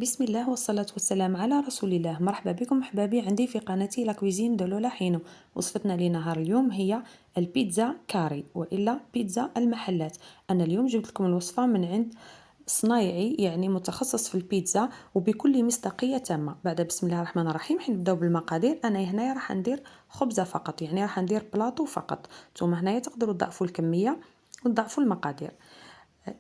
بسم الله والصلاة والسلام على رسول الله. مرحبا بكم احبابي عندي في قناتي لا كويزين دو لولا حينو. وصفتنا لنهار اليوم هي البيتزا كاري والا بيتزا المحلات. انا اليوم جبت لكم الوصفة من عند صنايعي يعني متخصص في البيتزا وبكل مصداقية تامة. بعد بسم الله الرحمن الرحيم حنبداو بالمقادير. انا هنايا راح ندير خبزة فقط، يعني راح ندير بلاطو فقط. نتوما هنايا تقدروا تضاعفوا الكمية وتضاعفوا المقادير.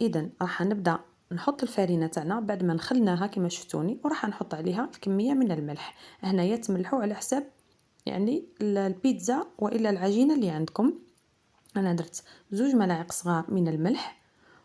اذا راح نبدا نحط الفرينه تاعنا بعد ما نخلناها كما شفتوني، وراح نحط عليها الكميه من الملح. هنايا تملحوا على حساب يعني البيتزا والا العجينه اللي عندكم. انا درت 2 ملاعق صغار من الملح،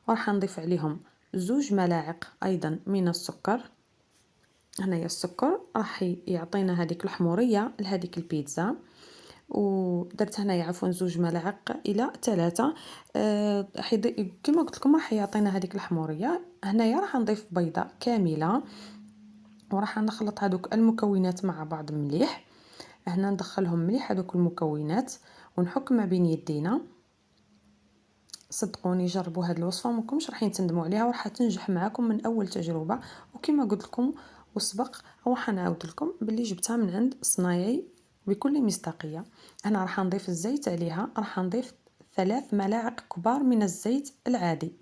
وراح نضيف عليهم 2 ملاعق ايضا من السكر. هنايا السكر راح يعطينا هذيك الحموريه لهذيك البيتزا. ودرت هنايا عفوا 2 ملاعق الى 3. كما قلت لكم راح يعطينا هذيك الحموريه. هنايا راح نضيف بيضه كامله وراح نخلط هذوك المكونات مع بعض مليح. هنا ندخلهم مليح هذوك المكونات ونحك ما بين يدينا. صدقوني جربوا هذه الوصفه ماكمش راح تندموا عليها وراح تنجح معكم من اول تجربه. وكما قلت لكم وسبق راح نعاود لكم باللي جبتها من عند صنايعي بكل مصداقيه. انا راح نضيف الزيت عليها، راح نضيف 3 ملاعق كبار من الزيت العادي.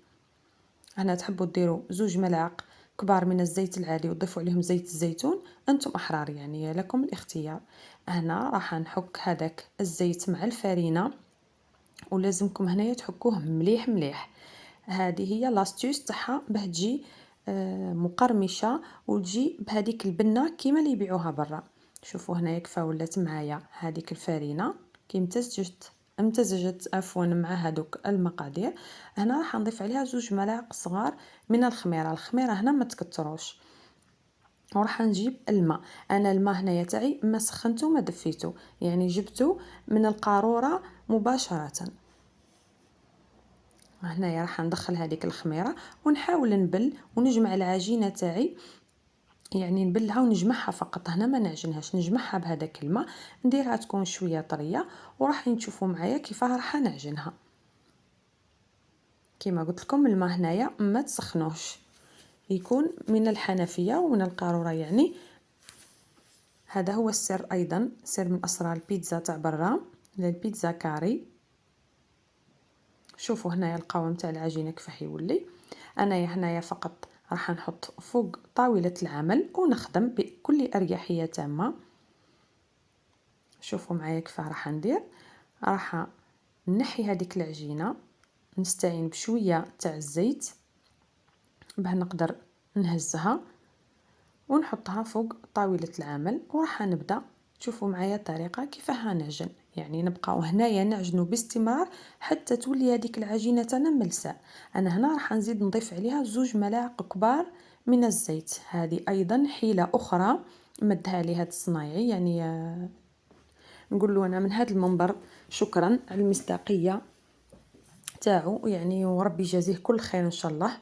هنا تحبوا ديروا 2 ملاعق كبار من الزيت العادي وتضيفوا عليهم زيت الزيتون، انتم احرار يعني لكم الاختيار. هنا راح نحك هذاك الزيت مع الفرينه ولازمكم هنايا تحكوه مليح مليح. هذه هي لاستيوس تاعها باه تجي مقرمشه وتجي بهذيك البنه كيما اللي يبيعوها برا. شوفوا هنايا كيفاه ولات معايا هذيك الفرينه كي امتزجت عفوا مع هذوك المقادير. هنا راح نضيف عليها 2 ملاعق صغار من الخميره هنا ما تكتروش. وراح نجيب الماء. انا الماء هنايا تاعي ما سخنته ما دفيته، يعني جبته من القاروره مباشره. هنايا راح ندخل هذيك الخميره ونحاول نبل ونجمع العجينه تاعي، يعني نبلها ونجمعها فقط. هنا ما نعجنهاش، نجمعها بهذاك الماء نديرها تكون شويه طريه وراح تشوفوا معايا كيفاه راح نعجنها. كما قلت لكم الماء هنايا ما تسخنوش، يكون من الحنفيه ومن القاروره يعني. هذا هو السر، ايضا سر من اسرار البيتزا تاع برا، البيتزا كاري. شوفوا هنايا القوام تاع العجينه كيفاه يولي. انا هنايا فقط راح نحط فوق طاولة العمل ونخدم بكل اريحية تامة. شوفوا معايا كيفاه راح ندير. راح نحي هذيك العجينة، نستعين بشوية تاع الزيت باه نقدر نهزها ونحطها فوق طاولة العمل وراح نبدأ. تشوفوا معايا الطريقة كيفاه نعجن، يعني نبقاو هنايا نعجنوا باستمرار حتى تولي هذيك العجينه تاعنا ملساء. انا هنا راح نزيد نضيف عليها 2 ملاعق كبار من الزيت. هذه ايضا حيله اخرى مدها لي هذا الصنايعي، يعني نقول له انا من هذا المنبر شكرا على المصداقيه تاعو، يعني وربي يجازيه كل خير ان شاء الله.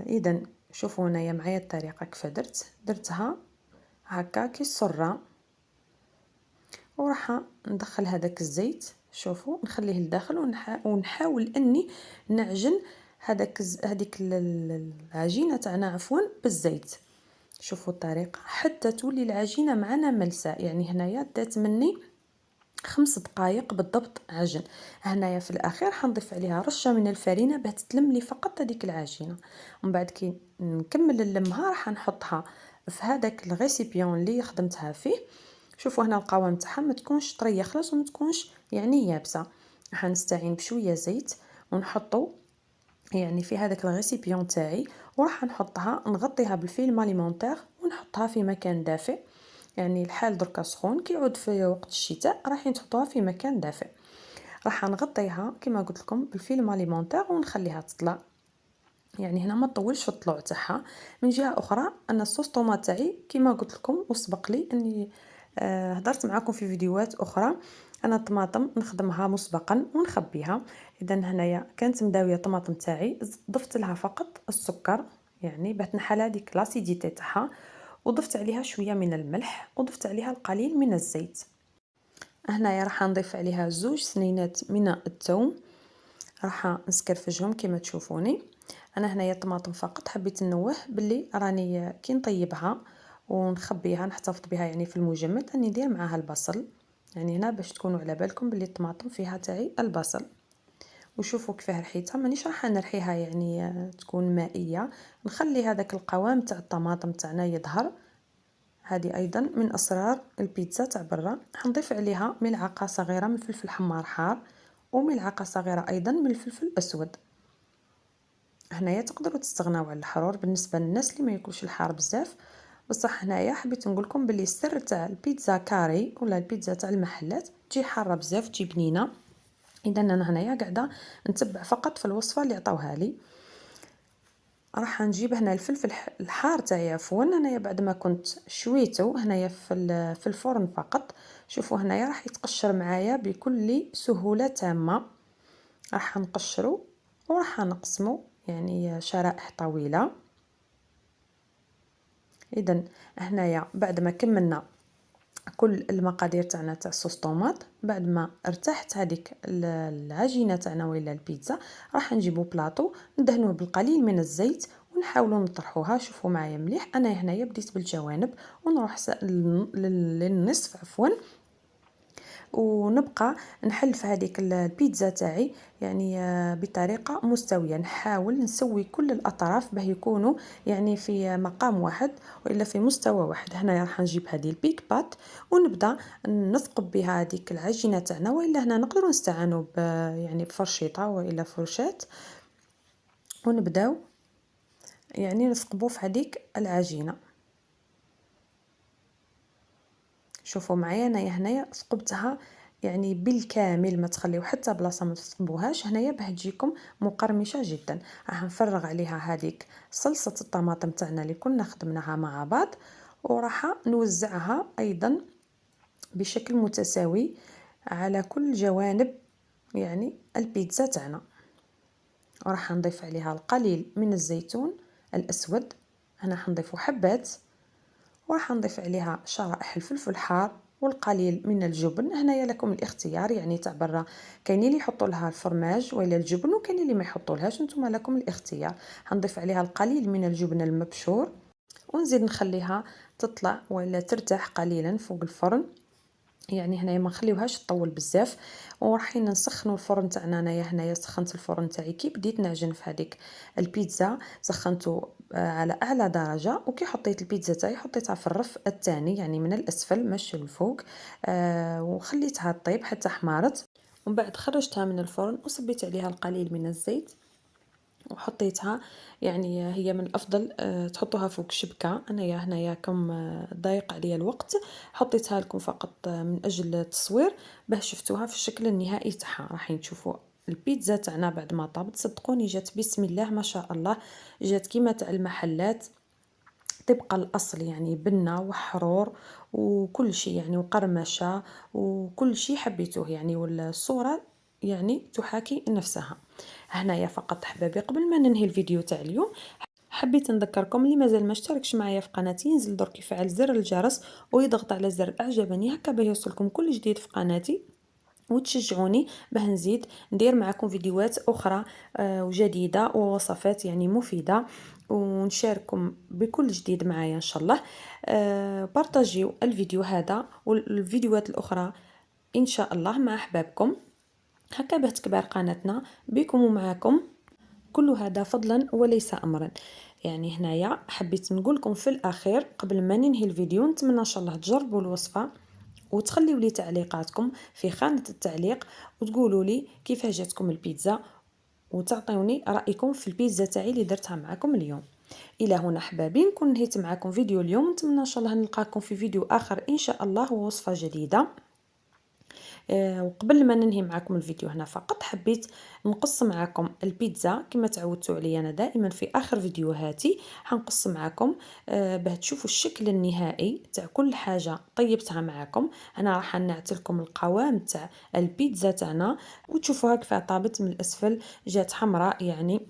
اذا شوفوا هنايا معايا الطريقه كيف درتها هكا كي السره، وراح ندخل هذاك الزيت. شوفوا نخليه لداخل ونحاول اني نعجن هذيك العجينه تاعنا عفوا بالزيت. شوفوا الطريقه حتى تولي العجينه معنا ملساء، يعني هنايا دات مني 5 دقائق بالضبط عجن. هنايا في الاخير حنضيف عليها رشه من الفرينه باه تلم لي فقط هذيك العجينه. ومن بعد كي نكمل نلمها راح نحطها في هذاك الغيسيبيون اللي خدمتها فيه. شوفوا هنا القوام تاعها ما تكونش طريه خلاص وما تكونش يعني يابسه. راح نستعين بشويه زيت ونحطو يعني في هذاك الغيسيبيون تاعي، وراح نحطها نغطيها بالفيلم اليمونتير ونحطها في مكان دافئ. يعني الحال دركا سخون كيعود في وقت الشتاء راح تحطوها في مكان دافئ. راح نغطيها كما قلت لكم بالفيلم اليمونتير ونخليها تطلع، يعني هنا ما تطولش في الطلوع تاعها. من جهه اخرى انا الصوص طوماط تاعي كما قلت لكم وسبق لي اني هضرت معكم في فيديوهات اخرى. انا الطماطم نخدمها مسبقا ونخبيها. اذا هنايا كانت مداويه الطماطم تاعي، ضفت لها فقط السكر يعني باه تنحل هذيك لاسيديتي تاعها، وضفت عليها شويه من الملح وضفت عليها القليل من الزيت. هنايا راح نضيف عليها 2 سنينات من الثوم، راح نسكرفجهم كما تشوفوني. انا هنايا الطماطم فقط حبيت ننوه باللي راني كي نطيبها ونخبيها نحتفظ بها يعني في المجمد راني ندير معاها البصل، يعني هنا باش تكونوا على بالكم باللي الطماطم فيها تاعي البصل. وشوفوا كيفاه رحيتها، مانيش راح نرحيها يعني تكون مائيه، نخلي هذاك القوام تاع الطماطم تاعنا يظهر. هذه ايضا من اسرار البيتزا تاع برا. حنضيف عليها ملعقه صغيره من فلفل حمار حار وملعقه صغيره ايضا من الفلفل الاسود. هنايا تقدروا تستغناو على الحرور بالنسبه للناس اللي ما ياكلوش الحار بزاف، بصح هنايا حبيت نقول لكم باللي السر تاع البيتزا كاري ولا البيتزا تاع المحلات تجي حاره بزاف تجي بنينه. اذا انا هنايا قاعده نتبع فقط في الوصفه اللي عطاوها لي. راح نجيب هنا الفلفل الحار تاعي عفوا، انايا بعد ما كنت شويته هنايا في الفرن فقط. شوفوا هنايا راح يتقشر معايا بكل سهوله تامه. راح نقشره وراح نقسمه يعني شرائح طويله. اذا هنايا بعد ما كملنا كل المقادير تاعنا تاع صوص طوماط، بعد ما ارتاحت هذيك العجينه تاعنا ولا البيتزا، راح نجيبو بلاطو ندهنوه بالقليل من الزيت ونحاولوا نطرحوها. شوفوا معايا مليح، انا هنايا بديت بالجوانب ونروح للنصف عفوا، ونبقى نحل في هذيك البيتزا تاعي يعني بطريقه مستويه. نحاول نسوي كل الاطراف باه يكونوا يعني في مقام واحد والا في مستوى واحد. هنا راح نجيب هذه البيك بات ونبدا نثقب بها هذيك العجينه تاعنا، والا هنا نقدروا نستعانوا يعني بفرشيطه والا فرشات، ونبداو يعني نثقبوا في هذيك العجينه. شوفوا معايا انا هنايا ثقبتها يعني بالكامل، ما تخليو حتى بلاصه ما تصبوهاش هنايا باه تجيكم مقرمشه جدا. راح نفرغ عليها هذيك صلصه الطماطم تاعنا اللي كنا خدمناها مع بعض، وراح نوزعها ايضا بشكل متساوي على كل جوانب يعني البيتزا تاعنا. وراح نضيف عليها القليل من الزيتون الاسود، هنا حنضيفو حبات، وراح نضيف عليها شرائح الفلفل الحار والقليل من الجبن. هنايا لكم الاختيار، يعني تاع برا كاينين اللي يحطوا لها الفرماج ولا الجبن وكاينين اللي ما يحطوا لهاش، نتوما لكم الاختيار. هنضيف عليها القليل من الجبن المبشور ونزيد نخليها تطلع ولا ترتاح قليلا فوق الفرن. يعني هنايا ما نخليوهاش تطول بزاف. ورايحين نسخنوا الفرن تاعنا. انايا هنايا سخنت الفرن تاعي كي بديت نعجن في هذيك البيتزا، سخنته على اعلى درجه، وكي حطيت البيتزا تاعي حطيتها في الرف الثاني يعني من الاسفل مش الفوق. وخليتها تطيب حتى حمارت، ومن بعد خرجتها من الفرن وصبيت عليها القليل من الزيت وحطيتها. يعني هي من الافضل تحطوها فوق شبكه. انايا هنايا كم ضايق عليا الوقت حطيتها لكم فقط من اجل التصوير باه شفتوها في الشكل النهائي تاعها. راح تشوفوا البيتزا تاعنا بعد ما طابت، صدقوني جات بسم الله ما شاء الله، جات كيما تاع المحلات طبق الاصل، يعني بنه وحرور وكل شيء يعني وقرمشه وكل شيء حبيتوه يعني، والصوره يعني تحاكي نفسها. هنايا فقط احبابي قبل ما ننهي الفيديو تاع اليوم حبيت نذكركم اللي مازال ما اشتركش معايا في قناتي ينزل درك يفعل زر الجرس ويضغط على زر اعجبني هكا باه يوصلكم كل جديد في قناتي، وتشجعوني باه نزيد ندير معكم فيديوهات اخرى وجديده ووصفات يعني مفيده، ونشارككم بكل جديد معايا ان شاء الله. بارطاجيو الفيديو هذا والفيديوهات الاخرى ان شاء الله مع احبابكم، هكا باه تكبر قناتنا بكم ومعكم. كل هذا فضلا وليس امرا. يعني هنايا حبيت نقول لكم في الاخير قبل ما ننهي الفيديو، نتمنى ان شاء الله تجربوا الوصفه وتخليوا لي تعليقاتكم في خانه التعليق، وتقولوا لي كيف جاتكم البيتزا وتعطيوني رايكم في البيتزا تاعي اللي درتها معكم اليوم. الى هنا احبابي نكون نهيت معكم فيديو اليوم، نتمنى ان شاء الله نلقاكم في فيديو اخر ان شاء الله ووصفه جديده. وقبل ما ننهي معكم الفيديو هنا فقط حبيت نقص معكم البيتزا كما تعودتوا عليا انا دائما في اخر فيديوهاتي حنقص معكم باه تشوفوا الشكل النهائي تاع كل حاجه طيبتها معكم. انا راح نعت لكم القوام تاع البيتزا تاعنا وتشوفوها كيف طابت من الاسفل، جات حمراء يعني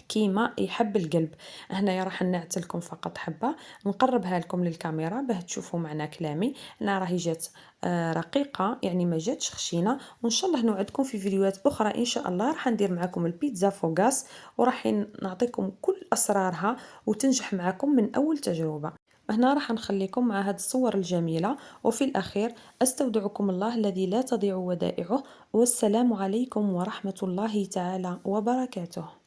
كيما يحب القلب. هنايا راح نعت لكم فقط حبة نقربها لكم للكاميرا باه تشوفوا معنا كلامي. انا راهي جات رقيقة يعني ما جاتش خشينة، وان شاء الله نوعدكم في فيديوهات اخرى ان شاء الله راح ندير معكم البيتزا فوغاس وراح نعطيكم كل اسرارها وتنجح معكم من اول تجربة. هنا راح نخليكم مع هذه الصور الجميلة، وفي الأخير أستودعكم الله الذي لا تضيع ودائعه، والسلام عليكم ورحمة الله تعالى وبركاته.